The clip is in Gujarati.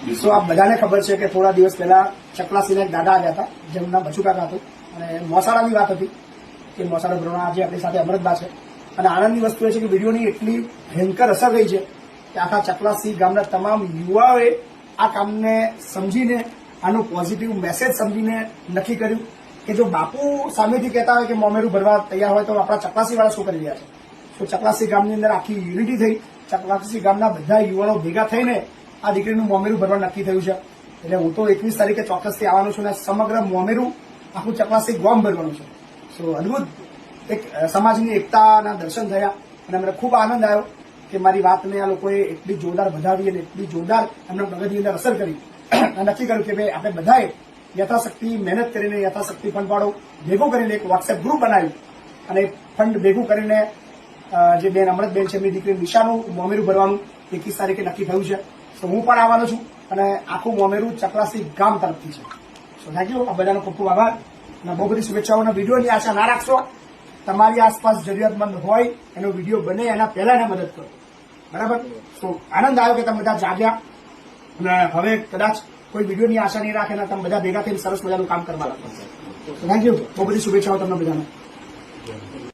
તો આ બધાને ખબર છે કે થોડા દિવસ પહેલા ચકલાસીના એક દાદા આવ્યા હતા, જેમનું નામ બચુ કાકા હતું, અને મોસાળાની વાત હતી કે મોસાળા ભ્રમણા આજે આપણી સાથે અમૃતબા છે. અને આનંદની વસ્તુ એ છે કે વિડીયોની એટલી ભયંકર અસર રહી છે કે આખા ચકલાસી ગામના તમામ યુવાઓએ આ કામને સમજીને આનું પોઝિટિવ મેસેજ સમજીને નક્કી કર્યું કે જો બાપુ સામેથી કહેતા હોય કે મોમેરું ભરવા તૈયાર હોય તો આપણા ચકલાસી વાળા શું કરી રહ્યા છે. તો ચકલાસી ગામની અંદર આખી યુનિટી થઈ, ચકલાસી ગામના બધા યુવાનો ભેગા થઈને આ દીકરીનું મોમેરું ભરવા નક્કી થયું છે. એટલે હું તો 21 તારીખે ચોક્કસથી આવવાનું છું અને સમગ્ર મોમેરું આખું ચકલાસી ગામ ભરવાનું છે. સો અદભુત એક સમાજની એકતાના દર્શન થયા અને અમને ખૂબ આનંદ આવ્યો કે મારી વાતને આ લોકોએ એટલી જોરદાર વધાવી અને એટલી જોરદાર એમના મગજની અંદર અસર કરી. નક્કી કર્યું કે ભાઈ આપણે બધાએ યથાશક્તિ મહેનત કરીને યથાશક્તિ ફંડ વાળો ભેગું કરીને એક વોટ્સએપ ગ્રુપ બનાવ્યું અને ફંડ ભેગું કરીને જે બેન અમૃતબેન છે એમની દીકરી નિશાનું મોમેરું ભરવાનું 21 તારીખે નક્કી થયું છે. તો હું પણ આવવાનો છું અને આખું મોમેરું ચકલાસી ગામ તરફથી છે. સો થેન્ક યુ, આ બધાનો ખૂબ ખૂબ આભાર અને બહુ બધી શુભેચ્છાઓના વિડીયોની આશા ના રાખશો. તમારી આસપાસ જરૂરિયાતમંદ હોય એનો વિડીયો બને એના પહેલા એને મદદ કરો, બરાબર. તો આનંદ આવ્યો કે તમે બધા જાગ્યા અને હવે કદાચ કોઈ વિડીયોની આશા નહીં રાખે ને તમે બધા ભેગા થઈને સરસ મજાનું કામ કરવા લાગો. થેન્ક યુ, બહુ બધી શુભેચ્છાઓ તમને બધાને.